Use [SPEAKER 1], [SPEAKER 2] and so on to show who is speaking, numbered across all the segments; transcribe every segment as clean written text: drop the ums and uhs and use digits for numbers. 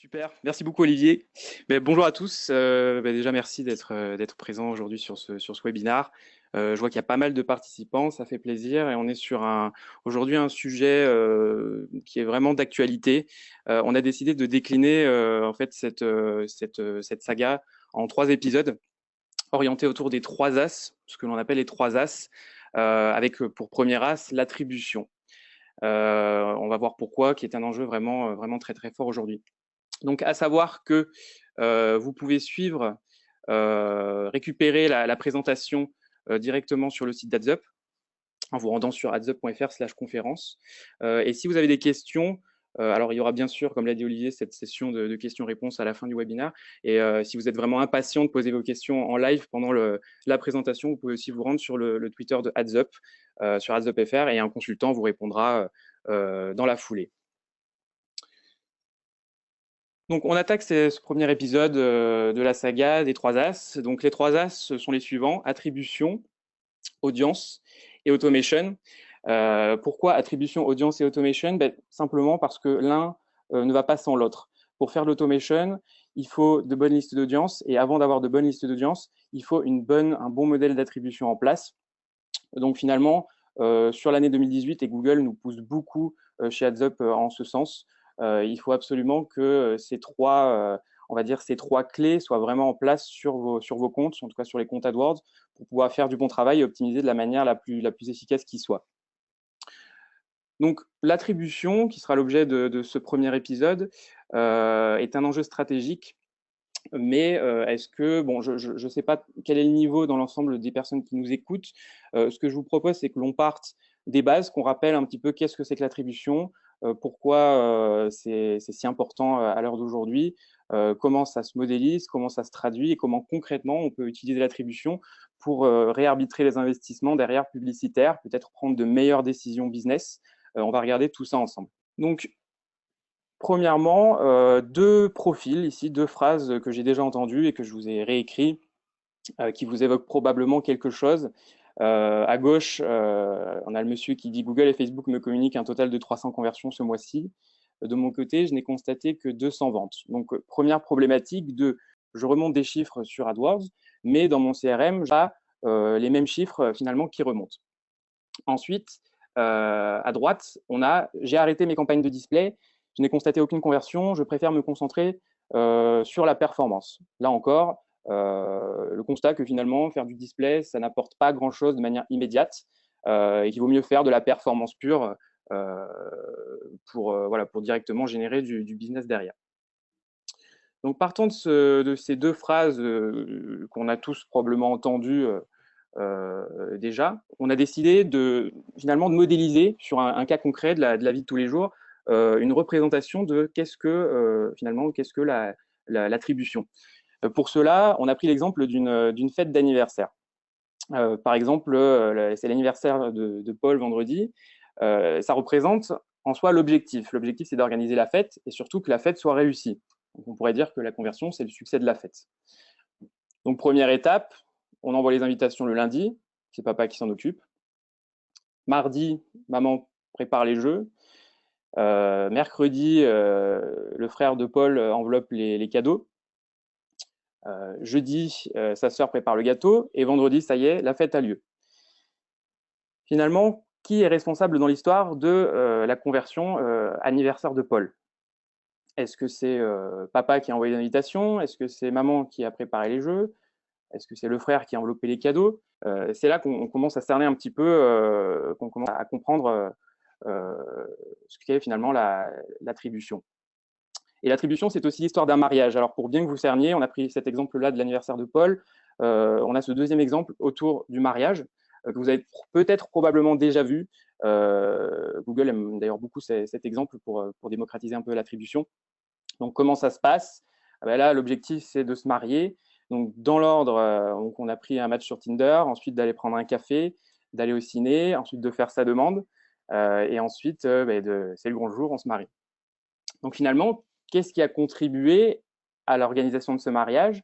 [SPEAKER 1] Super, merci beaucoup Olivier. Bonjour à tous. Déjà merci d'être présent aujourd'hui sur ce webinaire. Je vois qu'il y a pas mal de participants, ça fait plaisir et on est sur aujourd'hui un sujet qui est vraiment d'actualité. On a décidé de décliner en fait cette saga en 3 épisodes orientés autour des 3 as, ce que l'on appelle les 3 as, avec pour premier as l'attribution. On va voir pourquoi, qui est un enjeu vraiment très très fort aujourd'hui. Donc, à savoir que vous pouvez suivre, récupérer la présentation directement sur le site d'AdsUp en vous rendant sur adsup.fr/conférence. Et si vous avez des questions, alors il y aura bien sûr, comme l'a dit Olivier, cette session de questions-réponses à la fin du webinaire. Et si vous êtes vraiment impatient de poser vos questions en live pendant la présentation, vous pouvez aussi vous rendre sur le Twitter de AdsUp, sur adsup.fr, et un consultant vous répondra dans la foulée. Donc, on attaque ce premier épisode de la saga des 3 as. Donc, les 3 as, ce sont les suivants: attribution, audience et automation. Pourquoi attribution, audience et automation? Simplement parce que l'un ne va pas sans l'autre. Pour faire l'automation, il faut de bonnes listes d'audience, et avant d'avoir de bonnes listes d'audience, il faut un bon modèle d'attribution en place. Donc, finalement, sur l'année 2018, et Google nous pousse beaucoup chez AdsUp en ce sens, il faut absolument que ces 3 clés soient vraiment en place sur vos comptes, en tout cas sur les comptes AdWords, pour pouvoir faire du bon travail et optimiser de la manière la plus efficace qui soit. Donc, l'attribution, qui sera l'objet de ce premier épisode, est un enjeu stratégique. Mais est-ce que, bon, je ne sais pas quel est le niveau dans l'ensemble des personnes qui nous écoutent. Ce que je vous propose, c'est que l'on parte des bases, qu'on rappelle un petit peu qu'est-ce que c'est que l'attribution, pourquoi c'est si important à l'heure d'aujourd'hui, comment ça se modélise, comment ça se traduit et comment concrètement on peut utiliser l'attribution pour réarbitrer les investissements derrière publicitaires, peut-être prendre de meilleures décisions business. On va regarder tout ça ensemble. Donc, premièrement, 2 profils ici, 2 phrases que j'ai déjà entendues et que je vous ai réécrit, qui vous évoquent probablement quelque chose. À gauche, on a le monsieur qui dit: Google et Facebook me communiquent un total de 300 conversions ce mois-ci. De mon côté, je n'ai constaté que 200 ventes. Donc, première problématique je remonte des chiffres sur AdWords, mais dans mon CRM, j'ai les mêmes chiffres finalement qui remontent. Ensuite, à droite, j'ai arrêté mes campagnes de display, je n'ai constaté aucune conversion, je préfère me concentrer sur la performance. Là encore, le constat que finalement, faire du display, ça n'apporte pas grand-chose de manière immédiate, et qu'il vaut mieux faire de la performance pure pour directement générer du business derrière. Donc, partant de ces 2 phrases qu'on a tous probablement entendues déjà, on a décidé finalement de modéliser sur un cas concret de la vie de tous les jours une représentation de qu'est-ce que l'attribution. Pour cela, on a pris l'exemple d'une fête d'anniversaire. Par exemple, c'est l'anniversaire de Paul vendredi. Ça représente en soi l'objectif. L'objectif, c'est d'organiser la fête et surtout que la fête soit réussie. Donc, on pourrait dire que la conversion, c'est le succès de la fête. Donc, première étape, on envoie les invitations le lundi, c'est papa qui s'en occupe. Mardi, maman prépare les jeux. Mercredi, le frère de Paul enveloppe les cadeaux. Jeudi, sa sœur prépare le gâteau. Et vendredi, ça y est, la fête a lieu. Finalement, qui est responsable dans l'histoire de la conversion anniversaire de Paul? Est-ce que c'est papa qui a envoyé l'invitation? Est-ce que c'est maman qui a préparé les jeux? Est-ce que c'est le frère qui a enveloppé les cadeaux? C'est là qu'on commence à cerner un petit peu, qu'on commence à comprendre ce qu'est finalement l'attribution. Et l'attribution, c'est aussi l'histoire d'un mariage. Alors, pour bien que vous cerniez, on a pris cet exemple-là de l'anniversaire de Paul. On a ce deuxième exemple autour du mariage, que vous avez peut-être probablement déjà vu. Google aime d'ailleurs beaucoup cet exemple pour démocratiser un peu l'attribution. Donc, comment ça se passe? Là, l'objectif, c'est de se marier. Donc, dans l'ordre, on a pris un match sur Tinder, ensuite d'aller prendre un café, d'aller au ciné, ensuite de faire sa demande, et ensuite, c'est le grand jour, on se marie. Donc, finalement, qu'est-ce qui a contribué à l'organisation de ce mariage?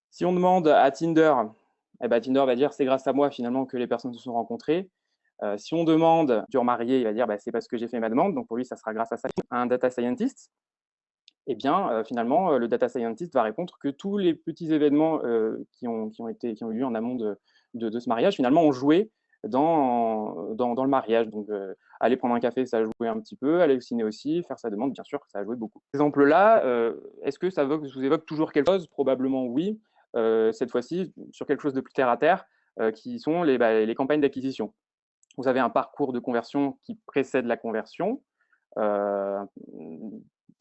[SPEAKER 1] Si on demande à Tinder, Tinder va dire: c'est grâce à moi finalement que les personnes se sont rencontrées. Si on demande au futur marié, il va dire: c'est parce que j'ai fait ma demande. Donc, pour lui, ça sera grâce à ça. Un data scientist, Eh bien, finalement, le data scientist va répondre que tous les petits événements qui ont eu lieu en amont de ce mariage, finalement, ont joué dans le mariage. Donc, aller prendre un café, ça a joué un petit peu, aller au ciné aussi, faire sa demande, bien sûr, ça a joué beaucoup. Exemple-là, est-ce que ça vous évoque toujours quelque chose? Probablement oui. Cette fois-ci, sur quelque chose de plus terre à terre, qui sont les campagnes d'acquisition. Vous avez un parcours de conversion qui précède la conversion. Euh,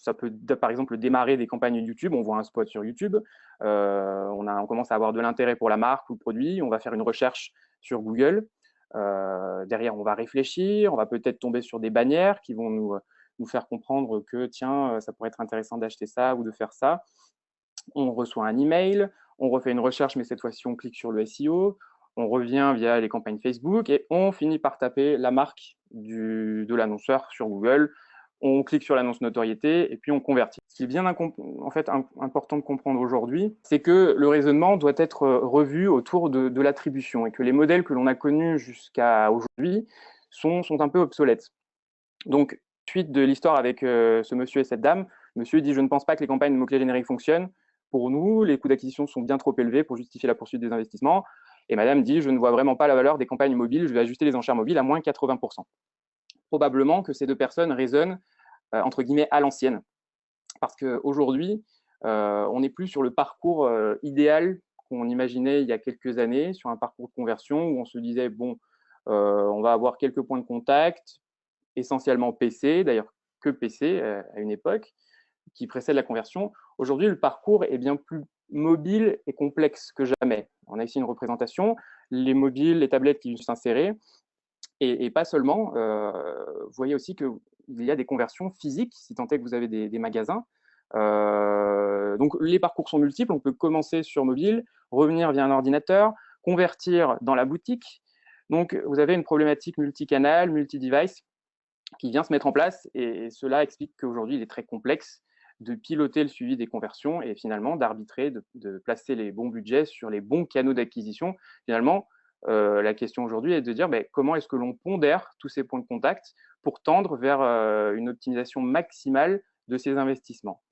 [SPEAKER 1] Ça peut, par exemple, démarrer des campagnes YouTube. On voit un spot sur YouTube. On commence à avoir de l'intérêt pour la marque ou le produit. On va faire une recherche sur Google. Derrière, on va réfléchir. On va peut-être tomber sur des bannières qui vont nous faire comprendre que, tiens, ça pourrait être intéressant d'acheter ça ou de faire ça. On reçoit un email. On refait une recherche, mais cette fois-ci, on clique sur le SEO. On revient via les campagnes Facebook et on finit par taper la marque de l'annonceur sur Google. On clique sur l'annonce notoriété et puis on convertit. Ce qui est bien en fait important de comprendre aujourd'hui, c'est que le raisonnement doit être revu autour de l'attribution et que les modèles que l'on a connus jusqu'à aujourd'hui sont un peu obsolètes. Donc, suite de l'histoire avec ce monsieur et cette dame, monsieur dit « Je ne pense pas que les campagnes de mots-clés génériques fonctionnent. Pour nous, les coûts d'acquisition sont bien trop élevés pour justifier la poursuite des investissements. » Et madame dit « Je ne vois vraiment pas la valeur des campagnes mobiles. Je vais ajuster les enchères mobiles à moins 80%. » Probablement que ces deux personnes raisonnent, entre guillemets, à l'ancienne. Parce qu'aujourd'hui, on n'est plus sur le parcours idéal qu'on imaginait il y a quelques années, sur un parcours de conversion où on se disait, bon, on va avoir quelques points de contact, essentiellement PC, d'ailleurs que PC à une époque, qui précède la conversion. Aujourd'hui, le parcours est bien plus mobile et complexe que jamais. On a ici une représentation, les mobiles, les tablettes qui sont insérées, et pas seulement. Vous voyez aussi qu'il y a des conversions physiques, si tant est que vous avez des magasins. Donc les parcours sont multiples, on peut commencer sur mobile, revenir via un ordinateur, convertir dans la boutique. Donc vous avez une problématique multicanal, multi-device qui vient se mettre en place et cela explique qu'aujourd'hui il est très complexe de piloter le suivi des conversions et finalement d'arbitrer, de placer les bons budgets sur les bons canaux d'acquisition. Finalement, la question aujourd'hui est de dire comment est-ce que l'on pondère tous ces points de contact pour tendre vers une optimisation maximale de ces investissements,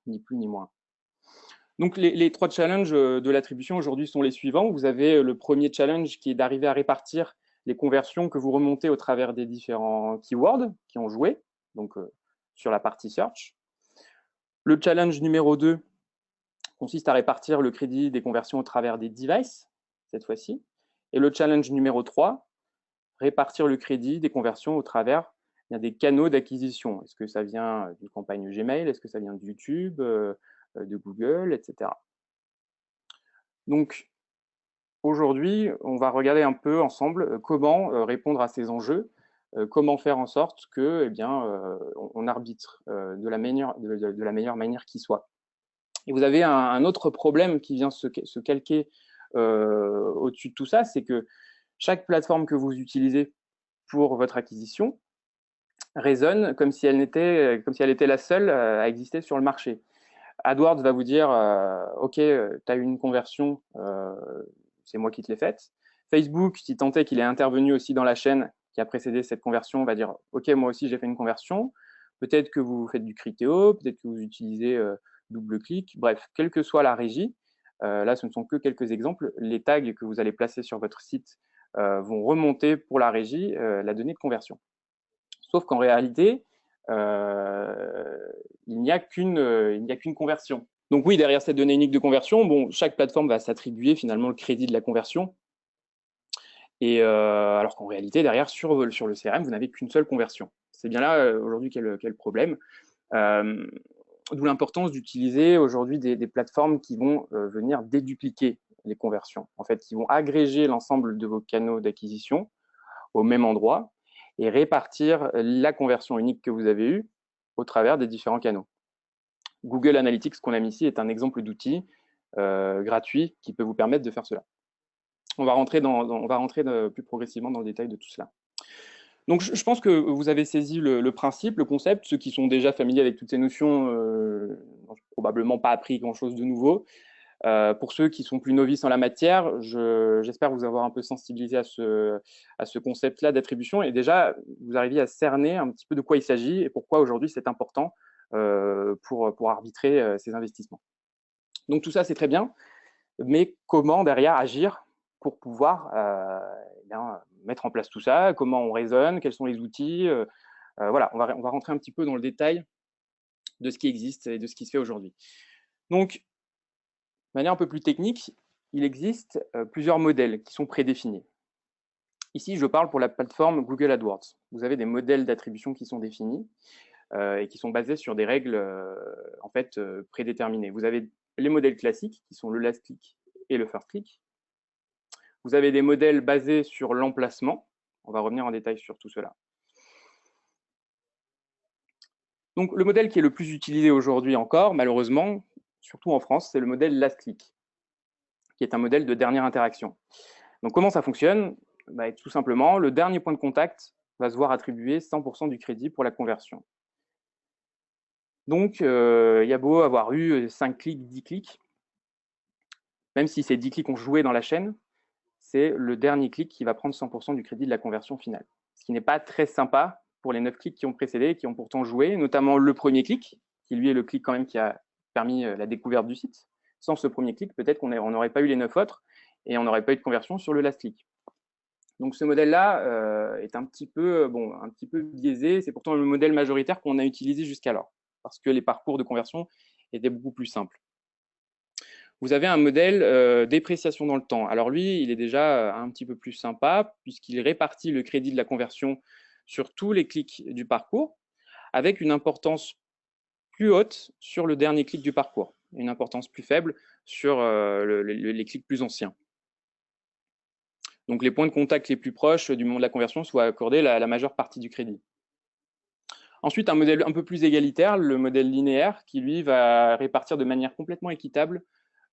[SPEAKER 1] ni plus ni moins. Donc les trois challenges de l'attribution aujourd'hui sont les suivants. Vous avez le premier challenge qui est d'arriver à répartir les conversions que vous remontez au travers des différents keywords qui ont joué, donc sur la partie search. Le challenge numéro 2 consiste à répartir le crédit des conversions au travers des devices, cette fois-ci. Et le challenge numéro 3, répartir le crédit des conversions au travers des canaux d'acquisition. Est-ce que ça vient d'une campagne Gmail? Est-ce que ça vient de YouTube, de Google, etc. Donc, aujourd'hui, on va regarder un peu ensemble comment répondre à ces enjeux, comment faire en sorte que, on arbitre de la meilleure manière qui soit. Et vous avez un autre problème qui vient se calquer au-dessus de tout ça, c'est que chaque plateforme que vous utilisez pour votre acquisition résonne comme si elle était la seule à exister sur le marché. AdWords va vous dire ok, tu as eu une conversion, c'est moi qui te l'ai faite. Facebook, si tant est qu'il est intervenu aussi dans la chaîne qui a précédé cette conversion, va dire ok, moi aussi j'ai fait une conversion. Peut-être que vous faites du Criteo, peut-être que vous utilisez double-clic. Bref, quelle que soit la régie, là ce ne sont que quelques exemples, les tags que vous allez placer sur votre site vont remonter pour la régie la donnée de conversion. Sauf qu'en réalité, il n'y a qu'une conversion. Donc oui, derrière cette donnée unique de conversion, bon, chaque plateforme va s'attribuer finalement le crédit de la conversion. Et alors qu'en réalité, derrière, sur le CRM, vous n'avez qu'une seule conversion. C'est bien là, aujourd'hui, qu'est le problème. D'où l'importance d'utiliser aujourd'hui des plateformes qui vont venir dédupliquer les conversions. En fait, qui vont agréger l'ensemble de vos canaux d'acquisition au même endroit et répartir la conversion unique que vous avez eue au travers des différents canaux. Google Analytics, qu'on a mis ici, est un exemple d'outil gratuit qui peut vous permettre de faire cela. On va rentrer plus progressivement dans le détail de tout cela. Donc, je pense que vous avez saisi le principe, le concept. Ceux qui sont déjà familiers avec toutes ces notions n'ont probablement pas appris grand-chose de nouveau. Pour ceux qui sont plus novices en la matière, j'espère vous avoir un peu sensibilisé à ce concept-là d'attribution et déjà vous arriviez à cerner un petit peu de quoi il s'agit et pourquoi aujourd'hui c'est important pour arbitrer ces investissements. Donc tout ça, c'est très bien, mais comment derrière agir pour pouvoir mettre en place tout ça? Comment on raisonne? Quels sont les outils? Voilà, on va rentrer un petit peu dans le détail de ce qui existe et de ce qui se fait aujourd'hui. Donc, de manière un peu plus technique, il existe plusieurs modèles qui sont prédéfinis. Ici, je parle pour la plateforme Google AdWords. Vous avez des modèles d'attribution qui sont définis et qui sont basés sur des règles prédéterminées. Vous avez les modèles classiques qui sont le last click et le first click. Vous avez des modèles basés sur l'emplacement. On va revenir en détail sur tout cela. Donc, le modèle qui est le plus utilisé aujourd'hui encore, malheureusement, surtout en France, c'est le modèle last click, qui est un modèle de dernière interaction. Donc, comment ça fonctionne? Tout simplement, le dernier point de contact va se voir attribuer 100% du crédit pour la conversion. Donc, il y a beau avoir eu 5 clics, 10 clics, même si ces 10 clics ont joué dans la chaîne, c'est le dernier clic qui va prendre 100% du crédit de la conversion finale. Ce qui n'est pas très sympa pour les 9 clics qui ont précédé, qui ont pourtant joué, notamment le premier clic, qui lui est le clic quand même qui a permis la découverte du site. Sans ce premier clic, peut-être qu'on n'aurait pas eu les 9 autres et on n'aurait pas eu de conversion sur le last click. Donc ce modèle-là est un petit peu biaisé. C'est pourtant le modèle majoritaire qu'on a utilisé jusqu'alors, parce que les parcours de conversion étaient beaucoup plus simples. Vous avez un modèle dépréciation dans le temps. Alors lui, il est déjà un petit peu plus sympa, puisqu'il répartit le crédit de la conversion sur tous les clics du parcours, avec une importance plus haute sur le dernier clic du parcours, une importance plus faible sur les clics plus anciens. Donc les points de contact les plus proches du moment de la conversion soient accordés la majeure partie du crédit. Ensuite, un modèle un peu plus égalitaire, le modèle linéaire, qui lui va répartir de manière complètement équitable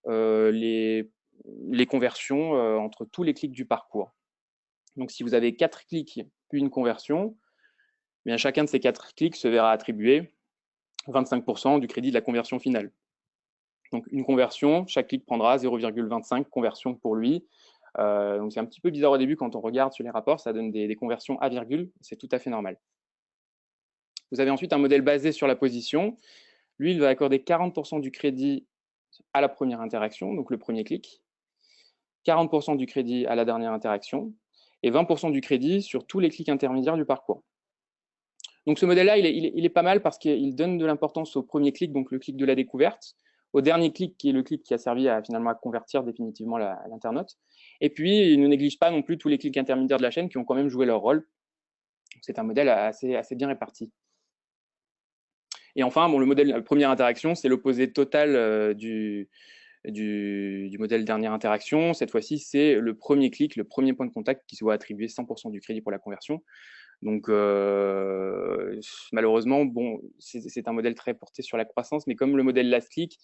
[SPEAKER 1] les conversions entre tous les clics du parcours. Donc si vous avez 4 clics puis une conversion, eh bien, chacun de ces 4 clics se verra attribuer 25% du crédit de la conversion finale. Donc une conversion, chaque clic prendra 0,25 conversions pour lui. Donc c'est un petit peu bizarre au début quand on regarde sur les rapports, ça donne des conversions à virgule, c'est tout à fait normal. Vous avez ensuite un modèle basé sur la position. Lui, il va accorder 40% du crédit à la première interaction, donc le premier clic, 40% du crédit à la dernière interaction et 20% du crédit sur tous les clics intermédiaires du parcours. Donc ce modèle-là, il est pas mal parce qu'il donne de l'importance au premier clic, donc le clic de la découverte, au dernier clic qui est le clic qui a servi finalement à convertir définitivement l'internaute, et puis il ne néglige pas non plus tous les clics intermédiaires de la chaîne qui ont quand même joué leur rôle. C'est un modèle assez bien réparti. Et enfin, le modèle première interaction, c'est l'opposé total du modèle dernière interaction. Cette fois-ci, c'est le premier clic, le premier point de contact qui se voit attribuer 100% du crédit pour la conversion. Donc, malheureusement, c'est un modèle très porté sur la croissance, mais comme le modèle last click,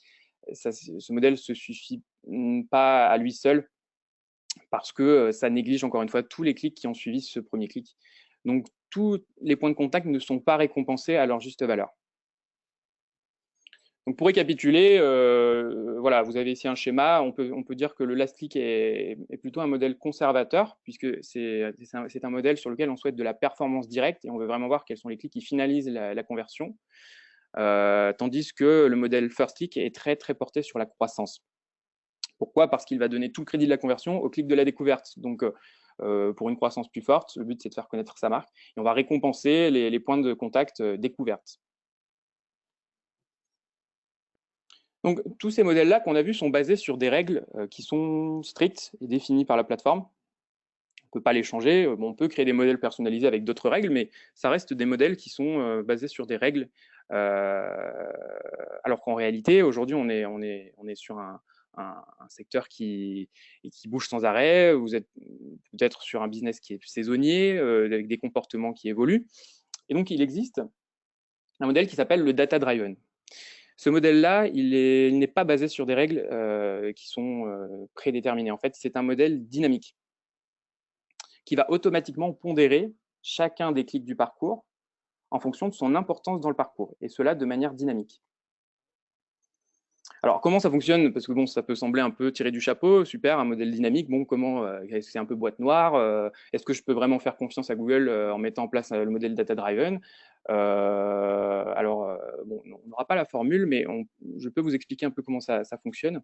[SPEAKER 1] ce modèle ne se suffit pas à lui seul parce que ça néglige encore une fois tous les clics qui ont suivi ce premier clic. Donc, tous les points de contact ne sont pas récompensés à leur juste valeur. Donc pour récapituler, voilà, vous avez ici un schéma. On peut dire que le last click est plutôt un modèle conservateur, puisque c'est un modèle sur lequel on souhaite de la performance directe et on veut vraiment voir quels sont les clics qui finalisent la conversion. Tandis que le modèle first click est très porté sur la croissance. Pourquoi? Parce qu'il va donner tout le crédit de la conversion au clic de la découverte. Donc pour une croissance plus forte, le but c'est de faire connaître sa marque et on va récompenser les points de contact découvertes. Donc, tous ces modèles-là qu'on a vus sont basés sur des règles qui sont strictes et définies par la plateforme. On ne peut pas les changer. On peut créer des modèles personnalisés avec d'autres règles, mais ça reste des modèles qui sont basés sur des règles. Alors qu'en réalité, aujourd'hui, on est sur un secteur qui bouge sans arrêt. Vous êtes peut-être sur un business qui est saisonnier, avec des comportements qui évoluent. Et donc, il existe un modèle qui s'appelle le data driven. Ce modèle-là, il n'est pas basé sur des règles qui sont prédéterminées. En fait, c'est un modèle dynamique qui va automatiquement pondérer chacun des clics du parcours en fonction de son importance dans le parcours, et cela de manière dynamique. Alors, comment ça fonctionne? Parce que ça peut sembler un peu tiré du chapeau, super, un modèle dynamique, comment c'est un peu boîte noire, est-ce que je peux vraiment faire confiance à Google en mettant en place le modèle data-driven? Bon, on n'aura pas la formule, mais je peux vous expliquer un peu comment ça fonctionne.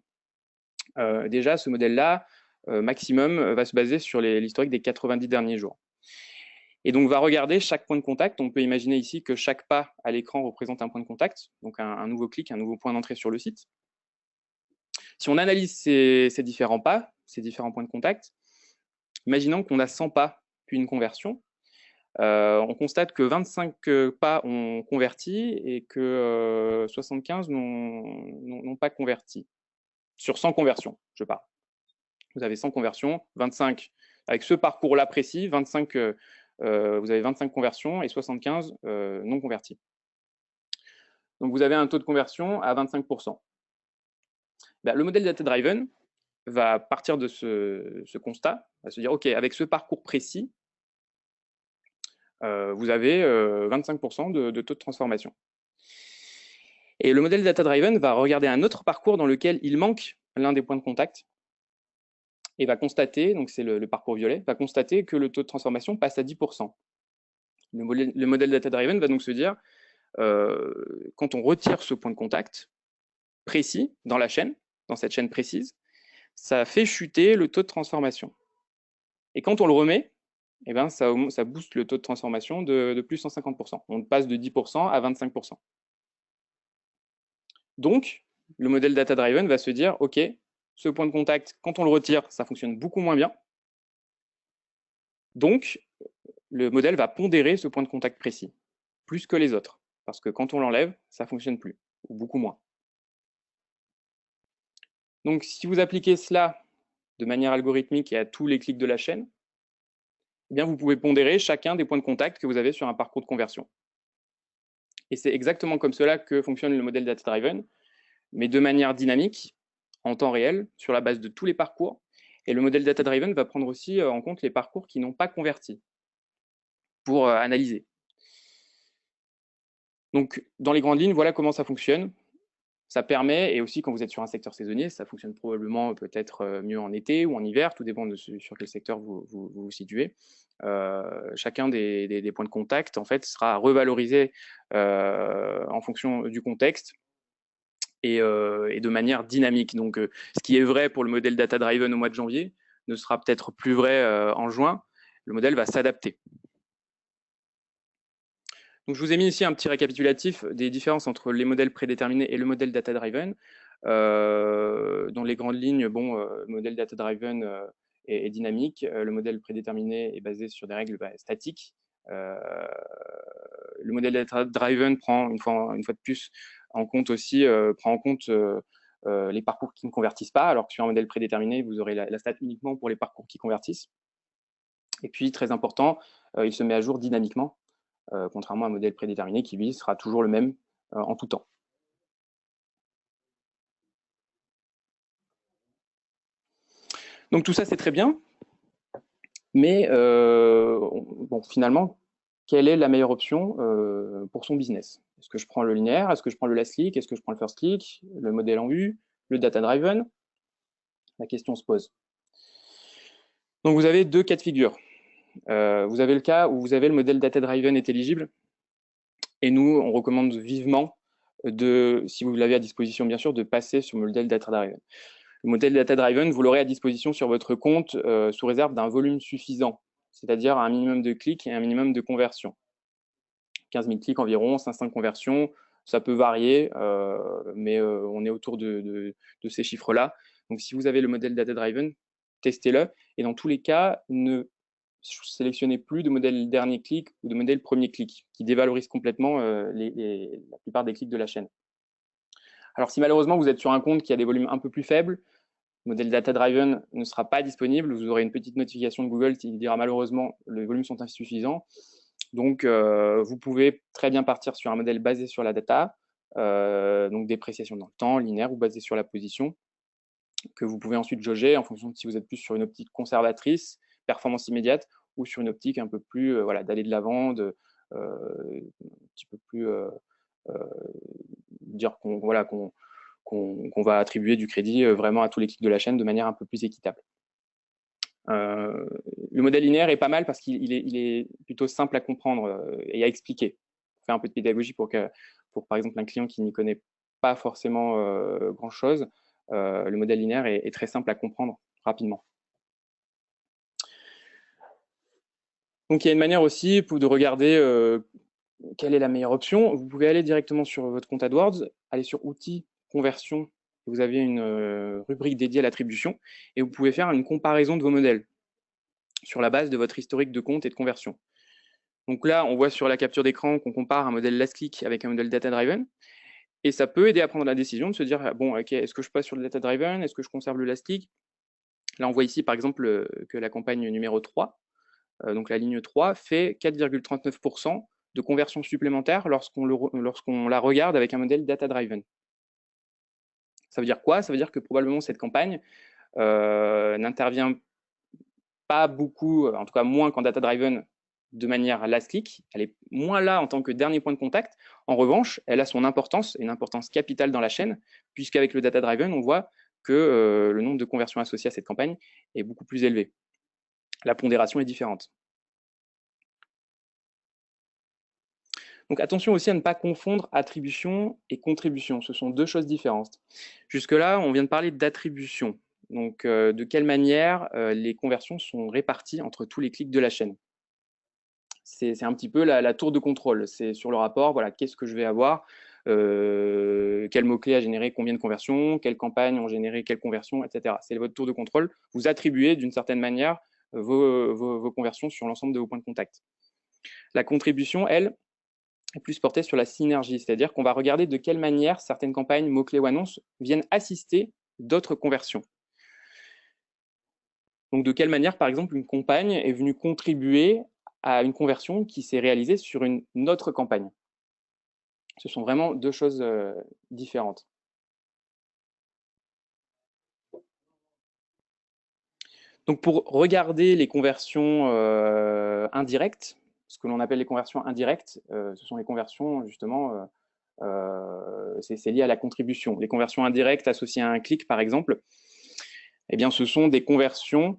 [SPEAKER 1] Déjà, ce modèle-là, maximum, va se baser sur l'historique des 90 derniers jours. Et donc, va regarder chaque point de contact. On peut imaginer ici que chaque pas à l'écran représente un point de contact, donc un nouveau clic, un nouveau point d'entrée sur le site. Si on analyse ces différents pas, ces différents points de contact, imaginons qu'on a 100 pas, puis une conversion. On constate que 25 pas ont converti et que 75 n'ont pas converti. Sur 100 conversions, je parle. Vous avez 100 conversions, 25 avec ce parcours-là précis, 25, vous avez 25 conversions et 75 non convertis. Donc vous avez un taux de conversion à 25%. Ben, le modèle data-driven va partir de ce constat, va se dire, OK, avec ce parcours précis, vous avez 25% de taux de transformation. Et le modèle data-driven va regarder un autre parcours dans lequel il manque l'un des points de contact et va constater, donc c'est le parcours violet, va constater que le taux de transformation passe à 10%. Le modèle data-driven va donc se dire, quand on retire ce point de contact précis dans la chaîne, dans cette chaîne précise, ça fait chuter le taux de transformation. Et quand on le remet, eh ben, ça booste le taux de transformation de plus 150%. On passe de 10% à 25%. Donc, le modèle data-driven va se dire, OK, ce point de contact, quand on le retire, ça fonctionne beaucoup moins bien. Donc, le modèle va pondérer ce point de contact précis, plus que les autres. Parce que quand on l'enlève, ça ne fonctionne plus, ou beaucoup moins. Donc, si vous appliquez cela de manière algorithmique et à tous les clics de la chaîne, eh bien, vous pouvez pondérer chacun des points de contact que vous avez sur un parcours de conversion. Et c'est exactement comme cela que fonctionne le modèle data-driven, mais de manière dynamique, en temps réel, sur la base de tous les parcours. Et le modèle data-driven va prendre aussi en compte les parcours qui n'ont pas converti pour analyser. Donc, dans les grandes lignes, voilà comment ça fonctionne. Ça permet, et aussi quand vous êtes sur un secteur saisonnier, ça fonctionne probablement peut-être mieux en été ou en hiver, tout dépend de sur quel secteur vous situez. Chacun des points de contact, en fait, sera revalorisé en fonction du contexte et de manière dynamique. Donc, ce qui est vrai pour le modèle data-driven au mois de janvier ne sera peut-être plus vrai en juin. Le modèle va s'adapter. Donc, je vous ai mis ici un petit récapitulatif des différences entre les modèles prédéterminés et le modèle data-driven. Dans les grandes lignes, bon, le modèle data-driven est dynamique. Le modèle prédéterminé est basé sur des règles statiques. Le modèle data-driven prend, une fois de plus, en compte aussi, prend en compte les parcours qui ne convertissent pas, alors que sur un modèle prédéterminé, vous aurez la stat uniquement pour les parcours qui convertissent. Et puis, très important, il se met à jour dynamiquement, contrairement à un modèle prédéterminé qui, lui, sera toujours le même en tout temps. Donc tout ça, c'est très bien, mais bon, finalement, quelle est la meilleure option pour son business? Est-ce que je prends le linéaire? Est-ce que je prends le last click? Est-ce que je prends le first click? Le modèle en U? Le data-driven? La question se pose. Donc vous avez deux cas de figure. Vous avez le cas où vous avez le modèle data-driven est éligible, et nous, on recommande vivement si vous l'avez à disposition, bien sûr, de passer sur le modèle data-driven. Le modèle data-driven, vous l'aurez à disposition sur votre compte sous réserve d'un volume suffisant, c'est-à-dire un minimum de clics et un minimum de conversions. 15 000 clics environ, 500 conversions, ça peut varier, mais on est autour de ces chiffres-là. Donc, si vous avez le modèle data-driven, testez-le. Et dans tous les cas, ne sélectionnez plus de modèle dernier clic ou de modèle premier clic, qui dévalorise complètement la plupart des clics de la chaîne. Alors, si malheureusement vous êtes sur un compte qui a des volumes un peu plus faibles, le modèle data-driven ne sera pas disponible. Vous aurez une petite notification de Google qui dira malheureusement les volumes sont insuffisants. Donc, vous pouvez très bien partir sur un modèle basé sur la data, donc dépréciation dans le temps, linéaire ou basé sur la position, que vous pouvez ensuite jauger en fonction de si vous êtes plus sur une optique conservatrice, performance immédiate, ou sur une optique un peu plus voilà, d'aller de l'avant, un petit peu plus dire qu'on voilà, qu'on va attribuer du crédit vraiment à tous les clics de la chaîne de manière un peu plus équitable. Le modèle linéaire est pas mal parce qu'il est plutôt simple à comprendre et à expliquer. faire un peu de pédagogie pour par exemple, un client qui n'y connaît pas forcément grand-chose, le modèle linéaire est très simple à comprendre rapidement. Donc, il y a une manière aussi de regarder quelle est la meilleure option. Vous pouvez aller directement sur votre compte AdWords, aller sur Outils, Conversion. Vous avez une rubrique dédiée à l'attribution et vous pouvez faire une comparaison de vos modèles sur la base de votre historique de compte et de conversion. Donc là, on voit sur la capture d'écran qu'on compare un modèle last click avec un modèle data-driven. Et ça peut aider à prendre la décision de se dire, bon, ok, est-ce que je passe sur le data-driven? Est-ce que je conserve le last click? Là, on voit ici, par exemple, que la campagne numéro 3, donc la ligne 3, fait 4,39% de conversion supplémentaire lorsqu'on la regarde avec un modèle data-driven. Ça veut dire quoi? Ça veut dire que probablement cette campagne n'intervient pas beaucoup, en tout cas moins qu'en data-driven, de manière last click. Elle est moins là en tant que dernier point de contact. En revanche, elle a son importance, une importance capitale dans la chaîne, puisqu'avec le data-driven, on voit que le nombre de conversions associées à cette campagne est beaucoup plus élevé. La pondération est différente. Donc attention aussi à ne pas confondre attribution et contribution. Ce sont deux choses différentes. Jusque-là, on vient de parler d'attribution. Donc de quelle manière les conversions sont réparties entre tous les clics de la chaîne. C'est un petit peu la tour de contrôle. C'est sur le rapport, voilà, qu'est-ce que je vais avoir, quel mot-clé a généré combien de conversions, quelles campagnes ont généré quelles conversions, etc. C'est votre tour de contrôle. Vous attribuez d'une certaine manière vos conversions sur l'ensemble de vos points de contact. La contribution, elle, est plus portée sur la synergie, c'est-à-dire qu'on va regarder de quelle manière certaines campagnes, mots-clés ou annonces viennent assister d'autres conversions. Donc de quelle manière, par exemple, une campagne est venue contribuer à une conversion qui s'est réalisée sur une autre campagne. Ce sont vraiment deux choses différentes. Donc pour regarder les conversions indirectes, ce que l'on appelle les conversions indirectes, ce sont les conversions justement, c'est lié à la contribution. Les conversions indirectes associées à un clic, par exemple, eh bien, ce sont des conversions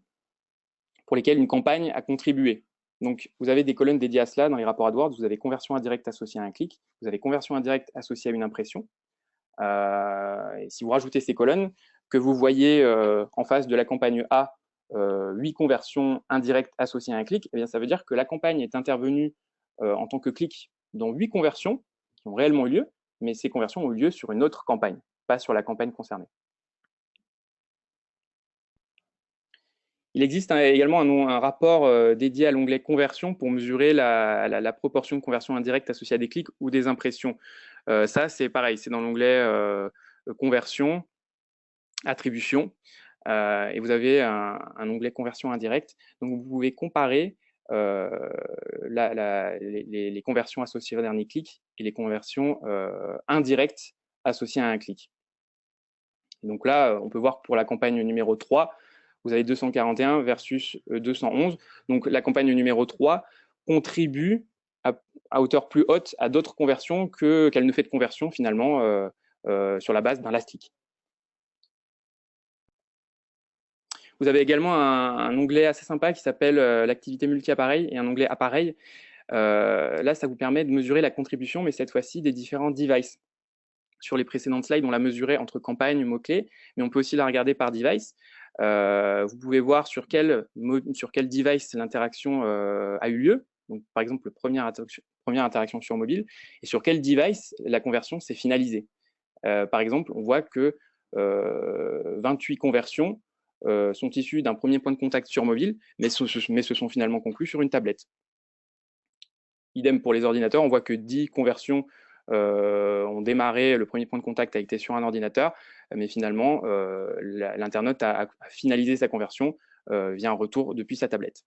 [SPEAKER 1] pour lesquelles une campagne a contribué. Donc, vous avez des colonnes dédiées à cela dans les rapports AdWords. Vous avez conversion indirecte associée à un clic, vous avez conversion indirecte associée à une impression. Et si vous rajoutez ces colonnes, que vous voyez en face de la campagne A 8 conversions indirectes associées à un clic, eh bien, ça veut dire que la campagne est intervenue en tant que clic dans 8 conversions qui ont réellement eu lieu, mais ces conversions ont eu lieu sur une autre campagne, pas sur la campagne concernée. Il existe également un rapport dédié à l'onglet conversion pour mesurer la proportion de conversion indirecte associée à des clics ou des impressions. Ça, c'est pareil, c'est dans l'onglet conversion, attribution, et vous avez un onglet conversion indirecte. Donc, vous pouvez comparer les conversions associées au dernier clic et les conversions indirectes associées à un clic. Et donc là, on peut voir que pour la campagne numéro 3, vous avez 241 versus 211. Donc la campagne numéro 3 contribue à hauteur plus haute à d'autres conversions qu'elle ne fait de conversion finalement sur la base d'un last click. Vous avez également un onglet assez sympa qui s'appelle l'activité multi-appareil et un onglet appareil. Là, ça vous permet de mesurer la contribution, mais cette fois-ci des différents devices. Sur les précédentes slides, on l'a mesuré entre campagne, mots-clés, mais on peut aussi la regarder par device. Vous pouvez voir sur quel device l'interaction a eu lieu. Donc, par exemple, première interaction sur mobile, et sur quel device la conversion s'est finalisée. Par exemple, on voit que 28 conversions sont issues d'un premier point de contact sur mobile, mais se sont finalement conclues sur une tablette. Idem pour les ordinateurs, on voit que 10 conversions ont démarré, le premier point de contact a été sur un ordinateur, mais finalement, l'internaute a finalisé sa conversion via un retour depuis sa tablette.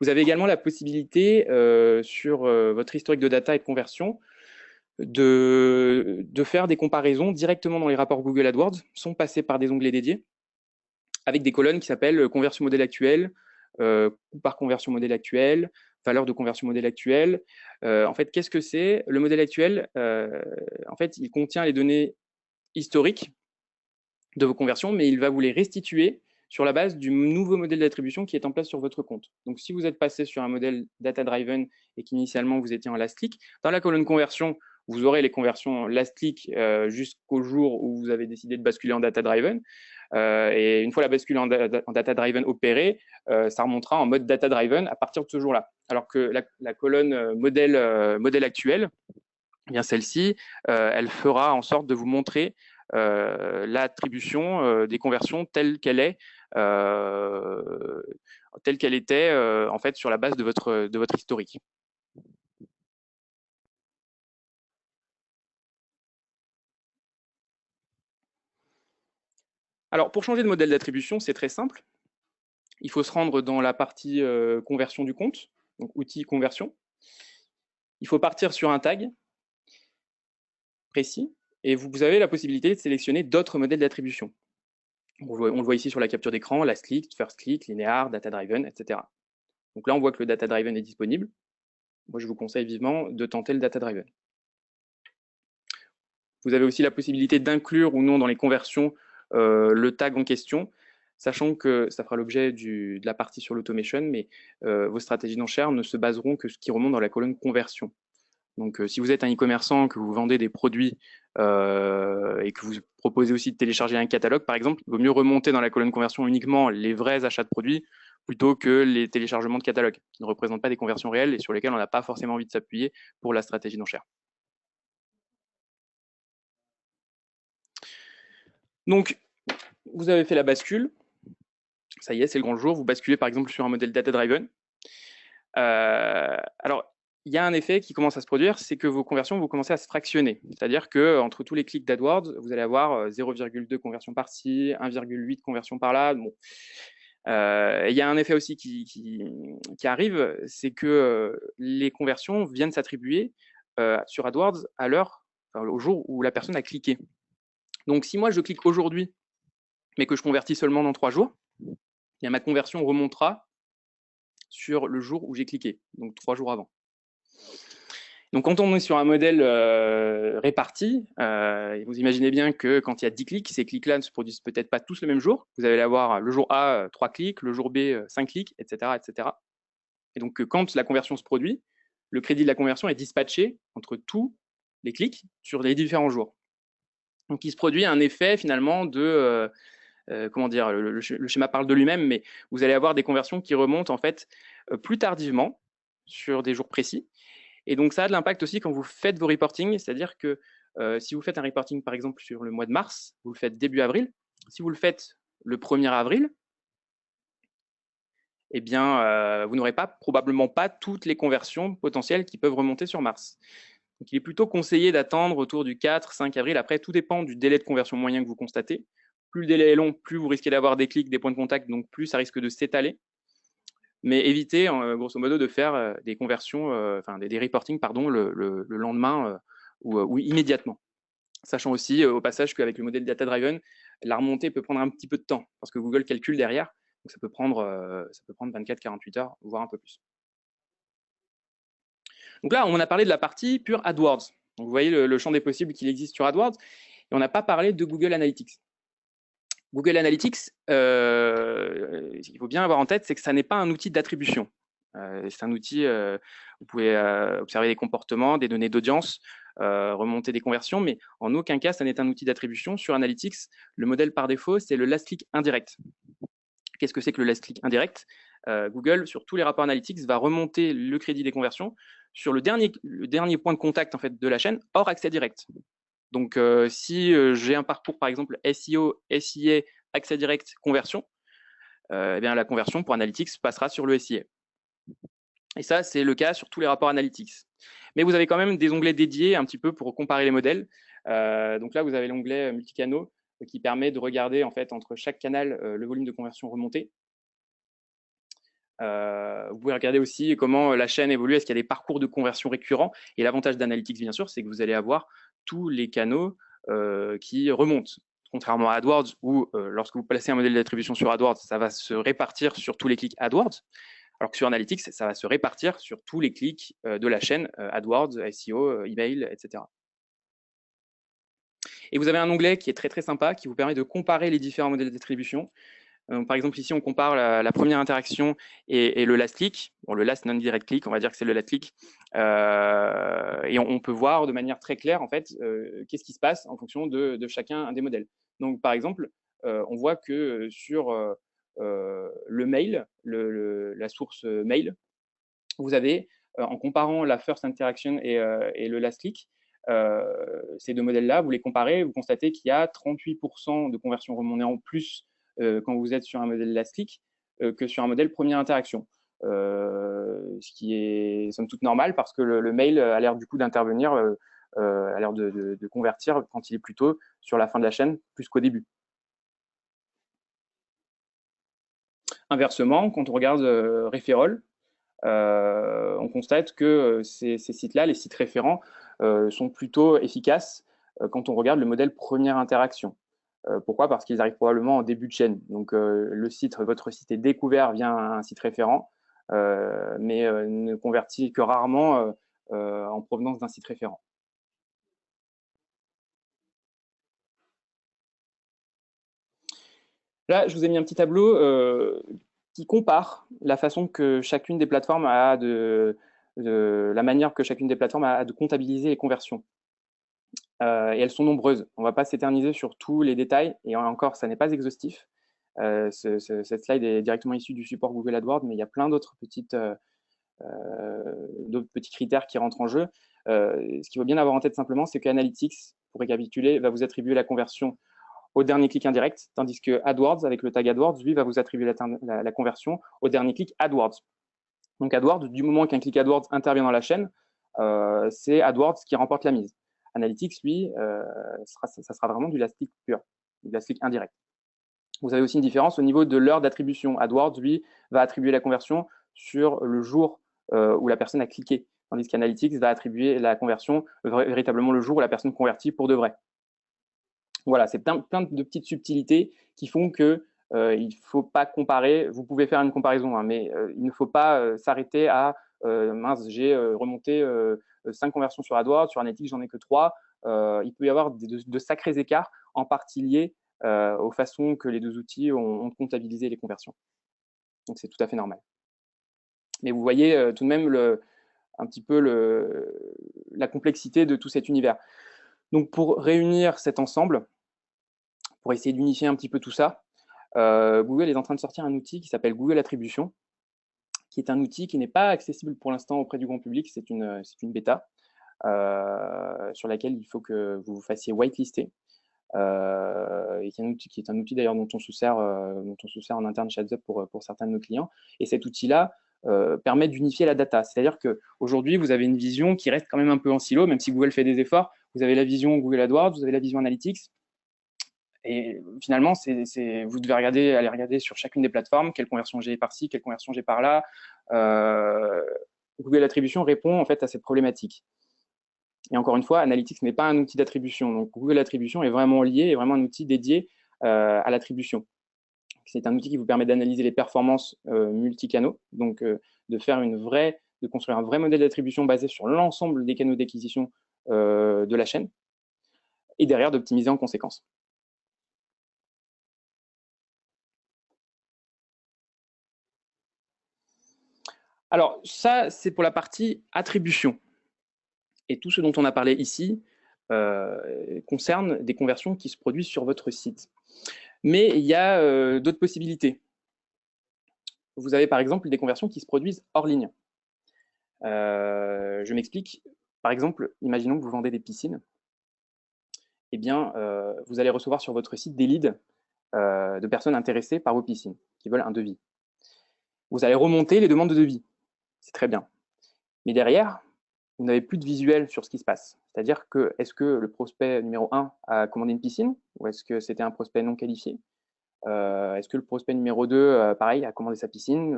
[SPEAKER 1] Vous avez également la possibilité, sur votre historique de data et de conversion, de faire des comparaisons directement dans les rapports Google AdWords, sans passer par des onglets dédiés, avec des colonnes qui s'appellent conversion modèle actuel, coût par conversion modèle actuel, valeur de conversion modèle actuel. En fait, qu'est-ce que c'est? Le modèle actuel, en fait, il contient les données historiques de vos conversions, mais il va vous les restituer sur la base du nouveau modèle d'attribution qui est en place sur votre compte. Donc, si vous êtes passé sur un modèle data-driven et qu'initialement vous étiez en last click, dans la colonne conversion, vous aurez les conversions last click jusqu'au jour où vous avez décidé de basculer en data-driven. Et une fois la bascule en data-driven opérée, ça remontera en mode data-driven à partir de ce jour-là. Alors que la colonne modèle actuelle, eh bien celle-ci, elle fera en sorte de vous montrer l'attribution des conversions telle qu'elle est, telle qu'elle était en fait sur la base de votre historique. Alors pour changer de modèle d'attribution, c'est très simple. Il faut se rendre dans la partie conversion du compte, donc outils conversion. Il faut partir sur un tag précis et vous avez la possibilité de sélectionner d'autres modèles d'attribution. On le voit ici sur la capture d'écran, last click, first click, linéaire, data driven, etc. Donc là, on voit que le data driven est disponible. Moi, je vous conseille vivement de tenter le data driven. Vous avez aussi la possibilité d'inclure ou non dans les conversions le tag en question, sachant que ça fera l'objet de la partie sur l'automation, mais vos stratégies d'enchères ne se baseront que ce qui remonte dans la colonne conversion. Donc, si vous êtes un e-commerçant, que vous vendez des produits et que vous proposez aussi de télécharger un catalogue, par exemple, il vaut mieux remonter dans la colonne conversion uniquement les vrais achats de produits plutôt que les téléchargements de catalogues qui ne représentent pas des conversions réelles et sur lesquelles on n'a pas forcément envie de s'appuyer pour la stratégie d'enchère. Donc, vous avez fait la bascule. Ça y est, c'est le grand jour. Vous basculez par exemple sur un modèle data-driven. Alors, il y a un effet qui commence à se produire, c'est que vos conversions vont commencer à se fractionner. C'est-à-dire qu'entre tous les clics d'AdWords, vous allez avoir 0,2 conversions par-ci, 1,8 conversions par-là. Bon. Il y a un effet aussi qui arrive, c'est que les conversions viennent s'attribuer sur AdWords à l'heure, enfin, au jour où la personne a cliqué. Donc, si moi je clique aujourd'hui, mais que je convertis seulement dans 3 jours, eh bien, ma conversion remontera sur le jour où j'ai cliqué, donc 3 jours avant. Donc, quand on est sur un modèle réparti, vous imaginez bien que quand il y a 10 clics, ces clics-là ne se produisent peut-être pas tous le même jour. Vous allez avoir le jour A, 3 clics, le jour B, 5 clics, etc., etc. Et donc, quand la conversion se produit, le crédit de la conversion est dispatché entre tous les clics sur les différents jours. Donc, il se produit un effet finalement de comment dire, le schéma parle de lui-même, mais vous allez avoir des conversions qui remontent en fait plus tardivement sur des jours précis. Et donc ça a de l'impact aussi quand vous faites vos reporting, c'est-à-dire que si vous faites un reporting par exemple sur le mois de mars, vous le faites début avril. Si vous le faites le 1er avril, eh bien vous n'aurez probablement pas toutes les conversions potentielles qui peuvent remonter sur mars. Donc il est plutôt conseillé d'attendre autour du 4-5 avril. Après, tout dépend du délai de conversion moyen que vous constatez. Plus le délai est long, plus vous risquez d'avoir des clics, des points de contact, donc plus ça risque de s'étaler. Mais évitez, grosso modo, de faire des conversions, enfin des reporting, pardon, le lendemain ou immédiatement. Sachant aussi, au passage, qu'avec le modèle data-driven, la remontée peut prendre un petit peu de temps, parce que Google calcule derrière, donc ça peut prendre 24-48 heures, voire un peu plus. Donc là, on a parlé de la partie pure AdWords. Donc vous voyez le champ des possibles qu'il existe sur AdWords, et on n'a pas parlé de Google Analytics. Google Analytics, ce qu'il faut bien avoir en tête, c'est que ça n'est pas un outil d'attribution. C'est un outil, vous pouvez observer des comportements, des données d'audience, remonter des conversions, mais en aucun cas, ça n'est un outil d'attribution. Sur Analytics, le modèle par défaut, c'est le last click indirect. Qu'est-ce que c'est que le last click indirect? Google, sur tous les rapports Analytics, va remonter le crédit des conversions sur le dernier point de contact en fait, de la chaîne, hors accès direct. Donc, si j'ai un parcours, par exemple, SEO, SIA, accès direct, conversion, eh bien, la conversion pour Analytics passera sur le SIA. Et ça, c'est le cas sur tous les rapports Analytics. Mais vous avez quand même des onglets dédiés un petit peu pour comparer les modèles. Donc là, vous avez l'onglet multicanaux qui permet de regarder en fait entre chaque canal le volume de conversion remonté. Vous pouvez regarder aussi comment la chaîne évolue, est-ce qu'il y a des parcours de conversion récurrents. Et l'avantage d'Analytics, bien sûr, c'est que vous allez avoir tous les canaux qui remontent. Contrairement à AdWords, où lorsque vous placez un modèle d'attribution sur AdWords, ça va se répartir sur tous les clics AdWords, alors que sur Analytics, ça va se répartir sur tous les clics de la chaîne AdWords, SEO, email, etc. Et vous avez un onglet qui est très très sympa, qui vous permet de comparer les différents modèles d'attribution. Donc, par exemple, ici, on compare la première interaction et le last click. Bon, le last non-direct click, on va dire que c'est le last click. Et on peut voir de manière très claire, en fait, qu'est-ce qui se passe en fonction de chacun des modèles. Donc, par exemple, on voit que sur le mail, la source mail, vous avez, en comparant la first interaction et le last click, ces deux modèles-là, vous les comparez, vous constatez qu'il y a 38% de conversion remontée en plus quand vous êtes sur un modèle last click que sur un modèle première interaction. Ce qui est somme toute normal parce que le mail a l'air du coup d'intervenir, a l'air de convertir quand il est plutôt sur la fin de la chaîne plus qu'au début. Inversement, quand on regarde Referral, on constate que ces sites-là, les sites référents, sont plutôt efficaces quand on regarde le modèle première interaction. Pourquoi? Parce qu'ils arrivent probablement en début de chaîne. Donc votre site est découvert via un site référent, mais ne convertit que rarement en provenance d'un site référent. Là, je vous ai mis un petit tableau qui compare la façon que chacune des plateformes a la manière que chacune des plateformes a de comptabiliser les conversions. Et elles sont nombreuses. On ne va pas s'éterniser sur tous les détails, et encore, ça n'est pas exhaustif. Cette slide est directement issue du support Google AdWords, mais il y a plein d'autres petits critères qui rentrent en jeu. Ce qu'il faut bien avoir en tête simplement, c'est qu'Analytics, pour récapituler, va vous attribuer la conversion au dernier clic indirect, tandis que AdWords, avec le tag AdWords, lui, va vous attribuer la conversion au dernier clic AdWords. Donc AdWords, du moment qu'un clic AdWords intervient dans la chaîne, c'est AdWords qui remporte la mise. Analytics, lui, ça sera vraiment du last click pur, du last click indirect. Vous avez aussi une différence au niveau de l'heure d'attribution. AdWords, lui, va attribuer la conversion sur le jour où la personne a cliqué, tandis qu'Analytics va attribuer la conversion véritablement le jour où la personne convertit pour de vrai. Voilà, c'est plein de petites subtilités qui font que il ne faut pas comparer. Vous pouvez faire une comparaison, hein, mais il ne faut pas s'arrêter à mince, j'ai remonté 5 conversions sur AdWords, sur Analytics, j'en ai que 3. Il peut y avoir de sacrés écarts, en partie liés aux façons que les deux outils ont comptabilisé les conversions. Donc c'est tout à fait normal. Mais vous voyez tout de même un petit peu la complexité de tout cet univers. Donc pour réunir cet ensemble, pour essayer d'unifier un petit peu tout ça, Google est en train de sortir un outil qui s'appelle Google Attribution, qui est un outil qui n'est pas accessible pour l'instant auprès du grand public. C'est une bêta sur laquelle il faut que vous vous fassiez whitelister. Et qui est un outil d'ailleurs dont on se sert en interne chez AdsUp pour certains de nos clients. Et cet outil-là permet d'unifier la data. C'est-à-dire qu'aujourd'hui, vous avez une vision qui reste quand même un peu en silo, même si Google fait des efforts. Vous avez la vision Google AdWords, vous avez la vision Analytics. Et finalement, vous devez aller regarder sur chacune des plateformes quelle conversion j'ai par-ci, quelle conversion j'ai par-là. Google Attribution répond en fait à cette problématique. Et encore une fois, Analytics n'est pas un outil d'attribution. Donc Google Attribution est vraiment lié, est vraiment un outil dédié à l'attribution. C'est un outil qui vous permet d'analyser les performances multicanaux, donc de construire un vrai modèle d'attribution basé sur l'ensemble des canaux d'acquisition de la chaîne, et derrière d'optimiser en conséquence. Alors ça, c'est pour la partie attribution. Et tout ce dont on a parlé ici concerne des conversions qui se produisent sur votre site. Mais il y a d'autres possibilités. Vous avez par exemple des conversions qui se produisent hors ligne. Je m'explique. Par exemple, imaginons que vous vendez des piscines. Eh bien, vous allez recevoir sur votre site des leads de personnes intéressées par vos piscines, qui veulent un devis. Vous allez remonter les demandes de devis. C'est très bien. Mais derrière, vous n'avez plus de visuel sur ce qui se passe. C'est-à-dire que, est-ce que le prospect numéro 1 a commandé une piscine, ou est-ce que c'était un prospect non qualifié? Est-ce que le prospect numéro 2, pareil, a commandé sa piscine?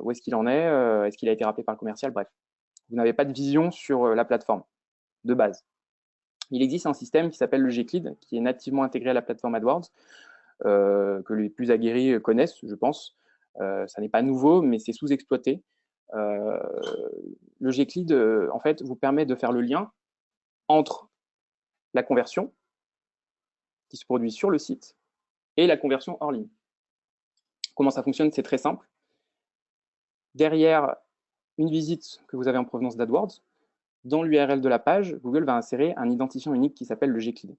[SPEAKER 1] Où est-ce qu'il en est? Est-ce qu'il a été rappelé par le commercial? Bref, vous n'avez pas de vision sur la plateforme de base. Il existe un système qui s'appelle le Gclead, qui est nativement intégré à la plateforme AdWords, que les plus aguerris connaissent, je pense. Ça n'est pas nouveau, mais c'est sous-exploité. Le Gclead, en fait, vous permet de faire le lien entre la conversion qui se produit sur le site et la conversion hors ligne. Comment ça fonctionne? C'est très simple. Derrière une visite que vous avez en provenance d'AdWords, dans l'URL de la page, Google va insérer un identifiant unique qui s'appelle le Gclid.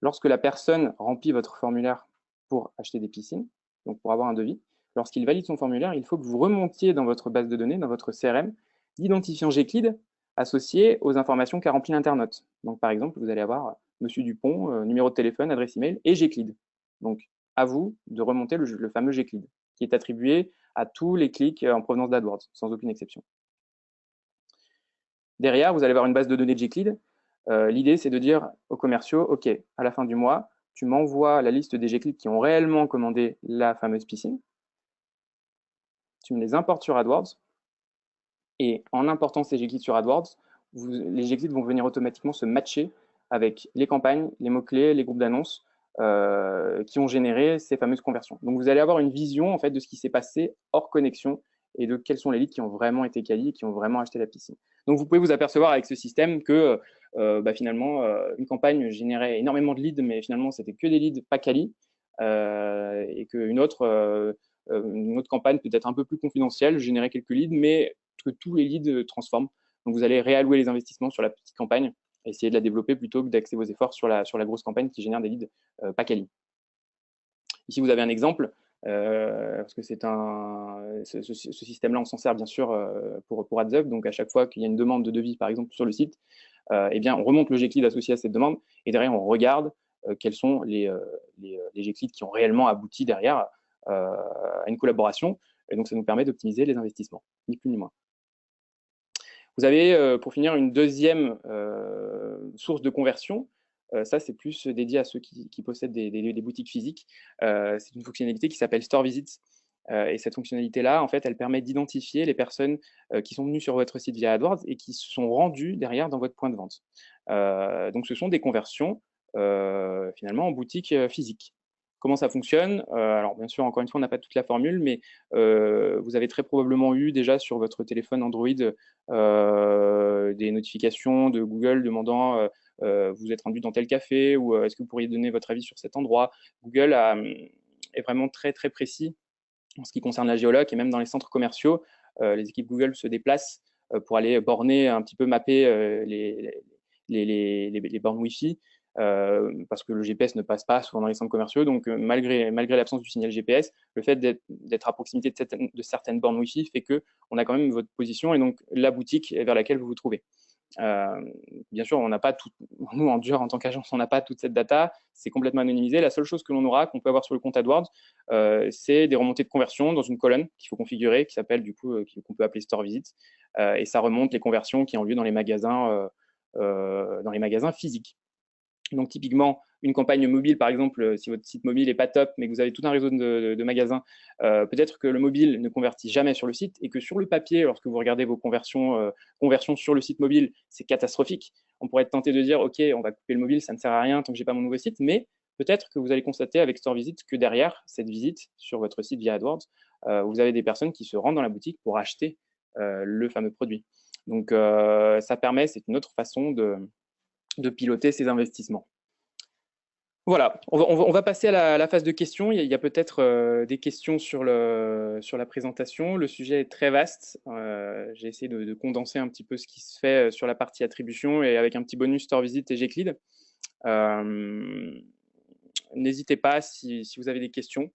[SPEAKER 1] Lorsque la personne remplit votre formulaire pour acheter des piscines, donc pour avoir un devis, lorsqu'il valide son formulaire, il faut que vous remontiez dans votre base de données, dans votre CRM, l'identifiant Gclid associé aux informations qu'a rempli l'internaute. Donc par exemple, vous allez avoir Monsieur Dupont, numéro de téléphone, adresse email et Gclid. Donc à vous de remonter le fameux Gclid qui est attribué à tous les clics en provenance d'AdWords, sans aucune exception. Derrière, vous allez avoir une base de données Gclid. L'idée, c'est de dire aux commerciaux, OK, à la fin du mois, tu m'envoies la liste des Gclid qui ont réellement commandé la fameuse piscine. Tu me les importes sur AdWords. Et en important ces Gclid sur AdWords, les Gclid vont venir automatiquement se matcher avec les campagnes, les mots-clés, les groupes d'annonces qui ont généré ces fameuses conversions. Donc, vous allez avoir une vision en fait de ce qui s'est passé hors connexion et de quels sont les leads qui ont vraiment été quali et qui ont vraiment acheté la piscine. Donc, vous pouvez vous apercevoir avec ce système que finalement, une campagne générait énormément de leads, mais finalement, c'était que des leads pas quali et qu'une autre campagne peut-être un peu plus confidentielle générait quelques leads, mais que tous les leads transforment. Donc, vous allez réallouer les investissements sur la petite campagne et essayer de la développer plutôt que d'axer vos efforts sur la grosse campagne qui génère des leads pas quali. Ici, vous avez un exemple, parce que ce système-là, on s'en sert bien sûr pour AdZup. Donc, à chaque fois qu'il y a une demande de devis, par exemple, sur le site, eh bien, on remonte le Gclid associé à cette demande et derrière, on regarde quels sont les Gclid qui ont réellement abouti derrière à une collaboration. Et donc, ça nous permet d'optimiser les investissements, ni plus ni moins. Vous avez, pour finir, une deuxième source de conversion. Ça, c'est plus dédié à ceux qui possèdent des boutiques physiques. C'est une fonctionnalité qui s'appelle Store Visits. Et cette fonctionnalité-là, en fait, elle permet d'identifier les personnes qui sont venues sur votre site via AdWords et qui se sont rendues derrière dans votre point de vente. Donc, ce sont des conversions finalement en boutique physique. Comment ça fonctionne? Alors, bien sûr, encore une fois, on n'a pas toute la formule, mais vous avez très probablement eu déjà sur votre téléphone Android des notifications de Google demandant vous êtes rendu dans tel café ou est-ce que vous pourriez donner votre avis sur cet endroit. Google est vraiment très très précis en ce qui concerne la géoloc et même dans les centres commerciaux, les équipes Google se déplacent pour aller borner, un petit peu mapper les bornes Wi-Fi parce que le GPS ne passe pas souvent dans les centres commerciaux. Donc, malgré l'absence du signal GPS, le fait d'être à proximité de certaines bornes Wi-Fi fait qu'on a quand même votre position et donc la boutique vers laquelle vous vous trouvez. Bien sûr, on n'a pas tout, nous en dur en tant qu'agence, on n'a pas toute cette data, c'est complètement anonymisé. La seule chose que l'on aura, qu'on peut avoir sur le compte AdWords, c'est des remontées de conversion dans une colonne qu'il faut configurer, qui s'appelle du coup, qu'on peut appeler Store Visit, et ça remonte les conversions qui ont lieu dans les magasins physiques. Donc typiquement, une campagne mobile, par exemple, si votre site mobile n'est pas top, mais que vous avez tout un réseau de magasins, peut-être que le mobile ne convertit jamais sur le site et que sur le papier, lorsque vous regardez vos conversions sur le site mobile, c'est catastrophique. On pourrait être tenté de dire, OK, on va couper le mobile, ça ne sert à rien tant que j'ai pas mon nouveau site, mais peut-être que vous allez constater avec Store Visit que derrière cette visite sur votre site via AdWords, vous avez des personnes qui se rendent dans la boutique pour acheter le fameux produit. Donc ça permet, c'est une autre façon de piloter ces investissements. Voilà, on va passer à la phase de questions. Il y a peut-être des questions sur la présentation. Le sujet est très vaste. J'ai essayé de condenser un petit peu ce qui se fait sur la partie attribution et avec un petit bonus Store Visit et Gclid. N'hésitez pas si vous avez des questions.